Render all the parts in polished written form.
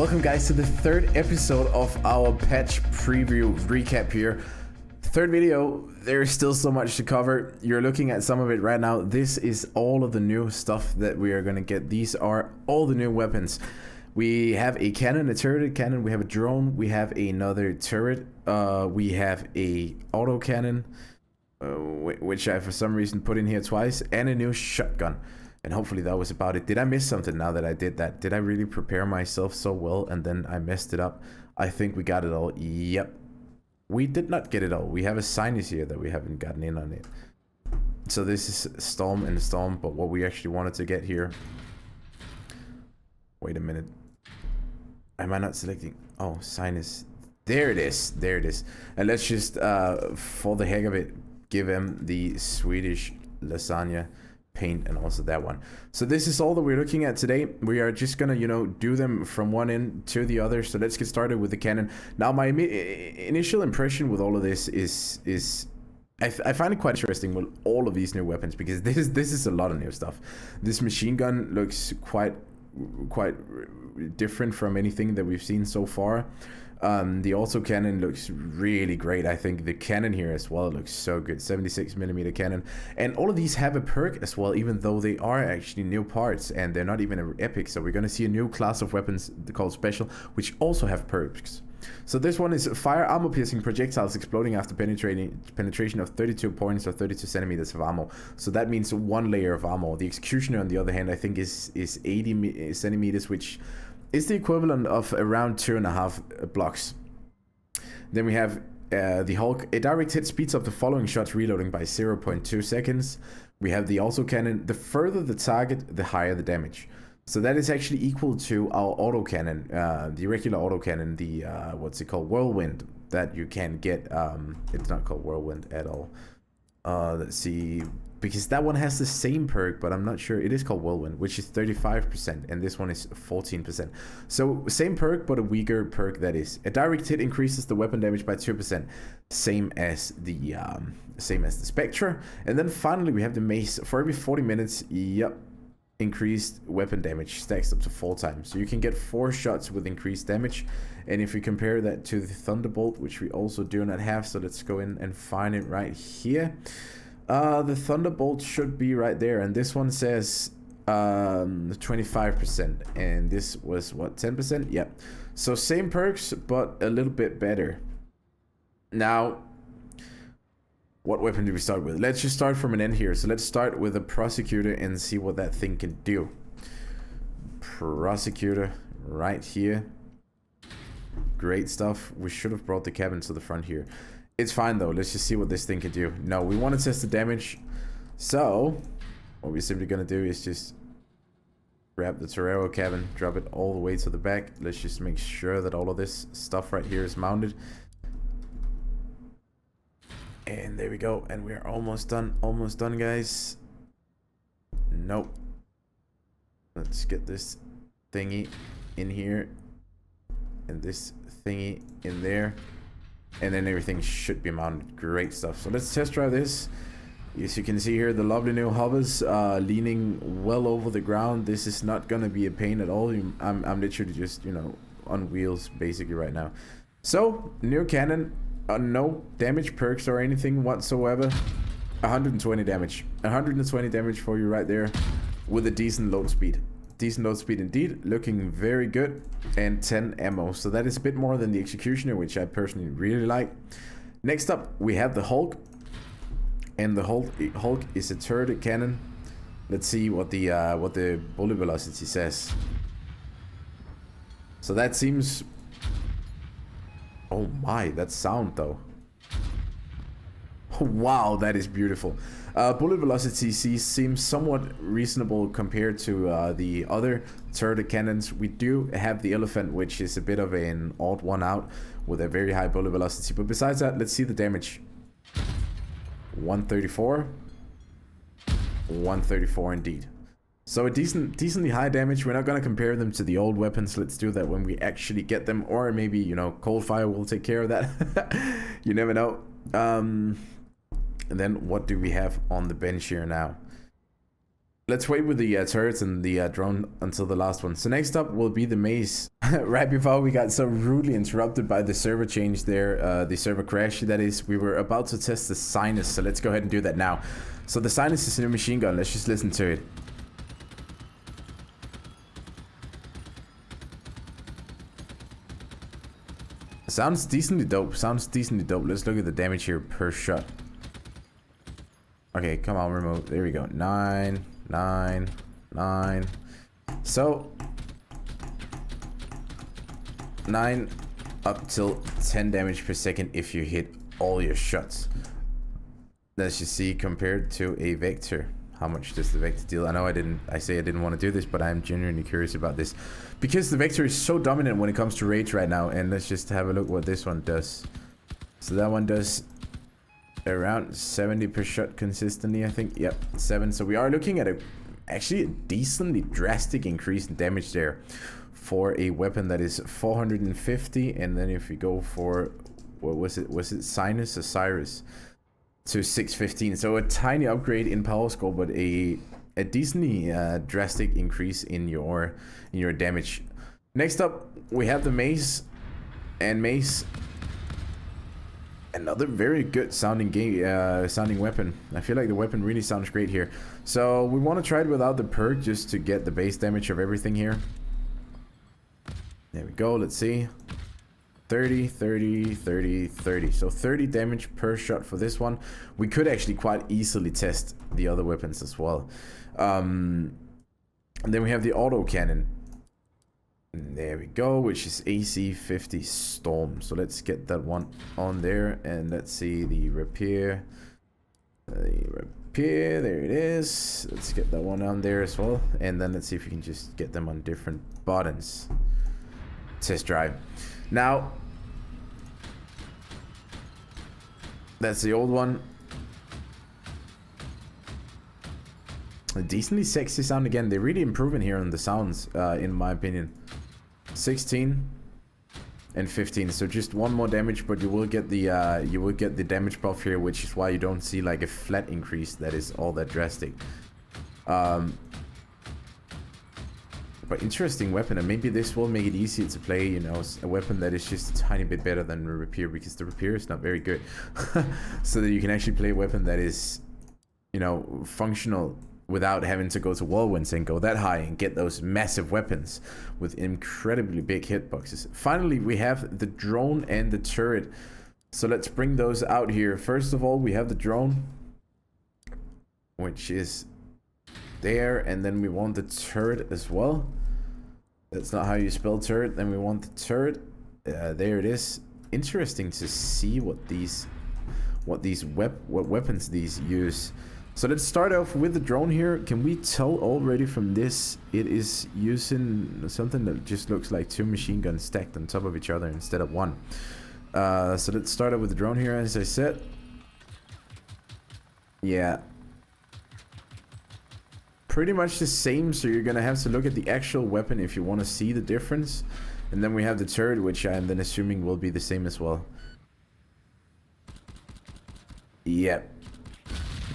Welcome guys to the third episode of our patch preview recap here. Third video, there's still so much to cover. You're looking at some of it right now. This is all of the new stuff that we are gonna get. These are all the new weapons. We have a cannon, a turreted cannon, we have a drone, we have another turret, we have a auto cannon, which I for some reason put in here twice, and a new shotgun. And hopefully that was about it. Did I miss something now that I did that? Did I really prepare myself so well and then I messed it up? I think we got it all. Yep. We did not get it all. We have a sinus here that we haven't gotten in on it. So this is Storm and Storm, but what we actually wanted to get here... Wait a minute. Am I not selecting? Oh, sinus. There it is. There it is. And let's just, for the heck of it, give him the Swedish lasagna paint and also that one. So this is all that we're looking at today. We are just gonna, you know, do them from one end to the other. So let's get started with the cannon. Now my initial impression with all of this is I find it quite interesting with all of these new weapons, because this is a lot of new stuff. This machine gun looks quite different from anything that we've seen so far. The auto cannon looks really great. I think the cannon here as well looks so good. 76mm cannon, and all of these have a perk as well, even though they are actually new parts and they're not even an epic. So we're going to see a new class of weapons called special, which also have perks. So this one is fire armor piercing projectiles exploding after penetration of 32 points or 32 centimeters of ammo. So that means one layer of ammo. The executioner on the other hand I think is 80 centimeters, which is the equivalent of around 2.5 blocks. Then we have the Hulk. A direct hit speeds up the following shots reloading by 0.2 seconds. We have the auto cannon. The further the target, the higher the damage. So that is actually equal to our auto cannon, the regular auto cannon, the what's it called, whirlwind, that you can get. It's not called whirlwind at all. Let's see, because that one has the same perk, but I'm not sure. It is called whirlwind, which is 35%, and this one is 14%. So same perk, but a weaker perk. That is, a direct hit increases the weapon damage by 2%, same as the Spectre. And then finally we have the mace. For every 40 minutes, yep, increased weapon damage stacks up to 4 times. So you can get 4 shots with increased damage. And if we compare that to the Thunderbolt, which we also do not have, so let's go in and find it right here. The Thunderbolt should be right there, and this one says 25%, and this was what, 10%? Yep. So same perks, but a little bit better. Now, what weapon do we start with? Let's just start from an end here. So let's start with a Prosecutor and see what that thing can do. Prosecutor right here. Great stuff. We should have brought the cabin to the front here. It's fine though. Let's just see what this thing can do. No, we want to test the damage. So what we're simply going to do is just grab the Torero cabin, drop it all the way to the back. Let's just make sure that all of this stuff right here is mounted. And there we go, and we're almost done guys. Nope. Let's get this thingy in here and this thingy in there, and then everything should be mounted. Great stuff. So let's test drive this. As you can see here, the lovely new hovers leaning well over the ground. This is not gonna be a pain at all. I'm literally just, you know, on wheels basically right now. So new cannon. No damage perks or anything whatsoever. 120 damage. 120 damage for you right there, with a decent load speed. Decent load speed indeed. Looking very good. And 10 ammo. So that is a bit more than the Executioner, which I personally really like. Next up, we have the Hulk. And the Hulk is a turret cannon. Let's see what the bullet velocity says. So that seems... Oh my, that sound though. Wow, that is beautiful. Bullet velocity seems somewhat reasonable compared to the other turret cannons. We do have the Elephant, which is a bit of an odd one out with a very high bullet velocity. But besides that, let's see the damage. 134. 134 indeed. So a decently high damage. We're not going to compare them to the old weapons. Let's do that when we actually get them. Or maybe, you know, Coldfire will take care of that. You never know. And then what do we have on the bench here now? let's wait with the turrets and the drone until the last one. So next up will be the maze. Right before we got so rudely interrupted by the server change there, the server crash that is, we were about to test the sinus. So let's go ahead and do that now. So the sinus is a new machine gun. Let's just listen to it. Sounds decently dope. Sounds decently dope. Let's look at the damage here per shot. Okay, come on, remote. There we go. 9, 9, 9. So 9 up till 10 damage per second if you hit all your shots. Let's just see compared to a Vector. How much does the Vector deal? I know I say I didn't want to do this, but I'm genuinely curious about this. Because the Vector is so dominant when it comes to rage right now. And let's just have a look what this one does. So that one does around 70 per shot consistently, I think. Yep, 7. So we are looking at actually a decently drastic increase in damage there for a weapon that is 450. And then if we go for, what was it? Was it Sinus or Cyrus? To 615. So a tiny upgrade in power score, but a decently drastic increase in your damage. Next up, we have the mace, and mace, another very good sounding weapon. I feel like the weapon really sounds great here. So we want to try it without the perk just to get the base damage of everything here. There we go. Let's see. 30, 30, 30, 30. So 30 damage per shot for this one. We could actually quite easily test the other weapons as well. And then we have the auto cannon. There we go, which is AC 50 Storm. So let's get that one on there. And let's see the repair. There it is. Let's get that one on there as well. And then let's see if we can just get them on different buttons. Test drive. Now, that's the old one. A decently sexy sound again. They're really improving here on the sounds, in my opinion. 16 and 15. So just one more damage, but you will get the damage buff here, which is why you don't see like a flat increase that is all that drastic. But interesting weapon, and maybe this will make it easier to play, you know, a weapon that is just a tiny bit better than the Rapier, because the Rapier is not very good. So that you can actually play a weapon that is, you know, functional without having to go to whirlwinds and go that high and get those massive weapons with incredibly big hitboxes. Finally, we have the drone and the turret. So let's bring those out here. First of all, we have the drone, which is there, and then we want the turret as well. That's not how you spell turret. Then we want the turret. There it is. Interesting to see what weapons these use. So let's start off with the drone here. Can we tell already from this it is using something that just looks like 2 machine guns stacked on top of each other instead of 1. So let's start off with the drone here, as I said. Yeah, pretty much the same. So you're gonna have to look at the actual weapon if you want to see the difference. And then we have the turret, which I'm then assuming will be the same as well. Yep.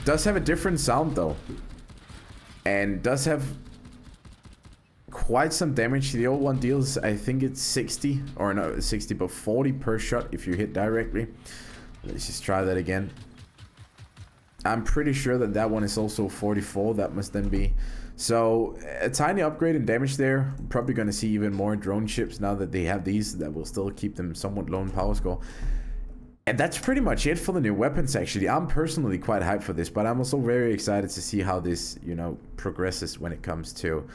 Does have a different sound though, and does have quite some damage. The old one deals, I think it's 60, or no, 60, but 40 per shot if you hit directly. Let's just try that again. I'm pretty sure that that one is also 44. That must then be. So a tiny upgrade in damage there. We're probably going to see even more drone ships now that they have these. That will still keep them somewhat low in power score. And that's pretty much it for the new weapons, actually. I'm personally quite hyped for this, but I'm also very excited to see how this, you know, progresses when it comes to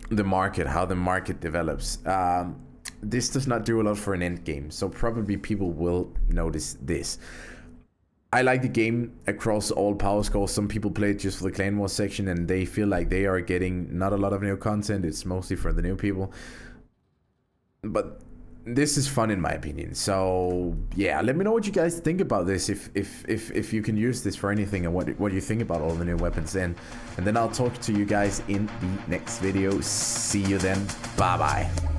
the market, how the market develops. This does not do a lot for an end game, so probably people will notice this. I like the game across all power scores. Some people play it just for the Clan Wars section, and they feel like they are getting not a lot of new content. It's mostly for the new people. But this is fun in my opinion. So yeah, let me know what you guys think about this, if you can use this for anything, and what you think about all the new weapons then. And then I'll talk to you guys in the next video. See you then. Bye bye.